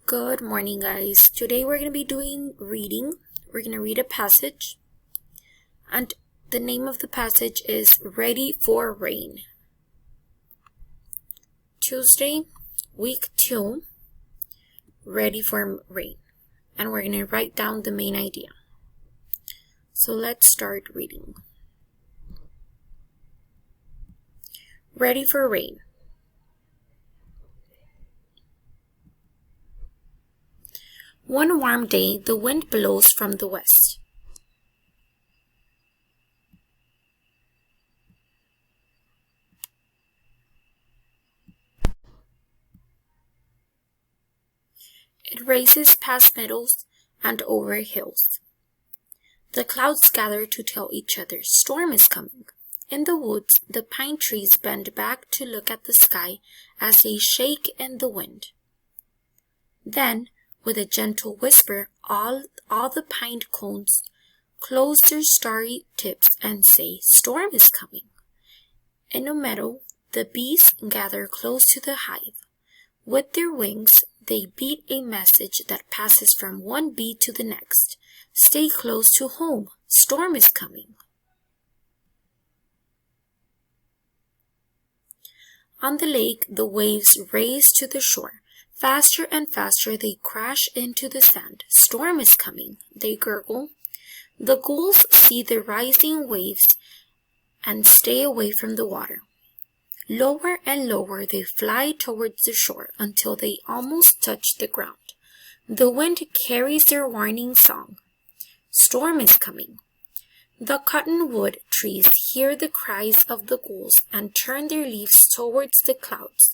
Good morning, guys. Today we're going to be doing reading. We're going to read a passage, and the name of the passage is Ready for Rain. Tuesday, week 2, Ready for Rain. And we're going to write down the main idea. So let's start reading. Ready for Rain. One warm day, the wind blows from the west. It races past meadows and over hills. The clouds gather to tell each other storm is coming. In the woods, the pine trees bend back to look at the sky as they shake in the wind. Then, with a gentle whisper, all the pine cones close their starry tips and say, storm is coming. In a meadow, the bees gather close to the hive. With their wings, they beat a message that passes from one bee to the next. Stay close to home, storm is coming. On the lake, the waves race to the shore. Faster and faster they crash into the sand. Storm is coming, they gurgle. The gulls see the rising waves and stay away from the water. Lower and lower they fly towards the shore until they almost touch the ground. The wind carries their warning song. Storm is coming. The cottonwood trees hear the cries of the gulls and turn their leaves towards the clouds.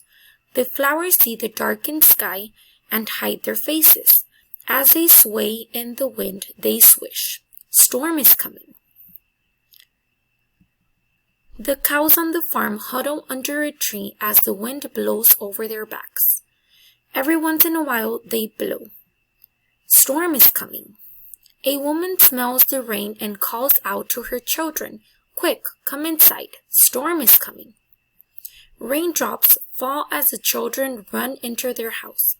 The flowers see the darkened sky and hide their faces. As they sway in the wind, they swish. Storm is coming. The cows on the farm huddle under a tree as the wind blows over their backs. Every once in a while, they blow. Storm is coming. A woman smells the rain and calls out to her children, "Quick, come inside. Storm is coming." Raindrops fall as the children run into their house.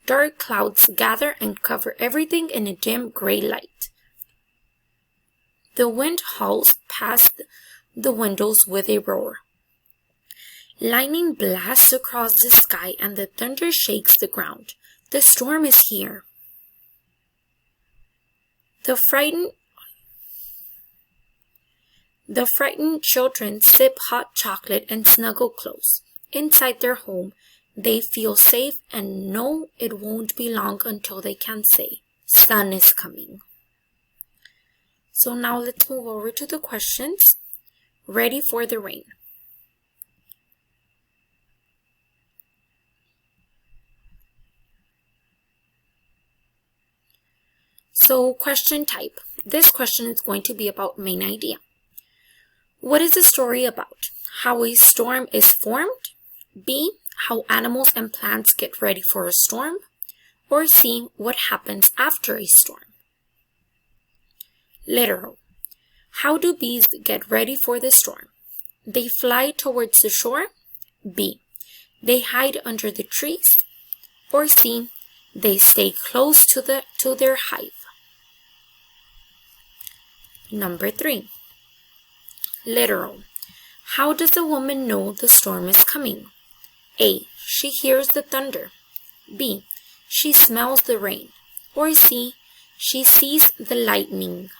Dark clouds gather and cover everything in a dim gray light. The wind howls past the windows with a roar. Lightning blasts across the sky and the thunder shakes the ground. The storm is here. The frightened children sip hot chocolate and snuggle close. Inside their home, they feel safe and know it won't be long until they can say, sun is coming. So now let's move over to the questions. Ready for the rain. So question type. This question is going to be about main idea. What is the story about? How a storm is formed? B. How animals and plants get ready for a storm? Or C. What happens after a storm? Literal. How do bees get ready for the storm? They fly towards the shore. B. They hide under the trees. Or C. They stay close to their hive. Number 3. Literal. How does a woman know the storm is coming? A. She hears the thunder. B. She smells the rain. Or C. She sees the lightning.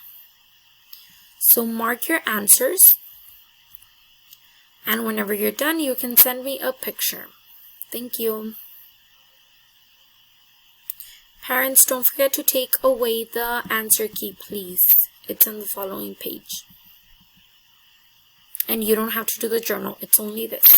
So mark your answers. And whenever you're done, you can send me a picture. Thank you. Parents, don't forget to take away the answer key, please. It's on the following page. And you don't have to do the journal. It's only this.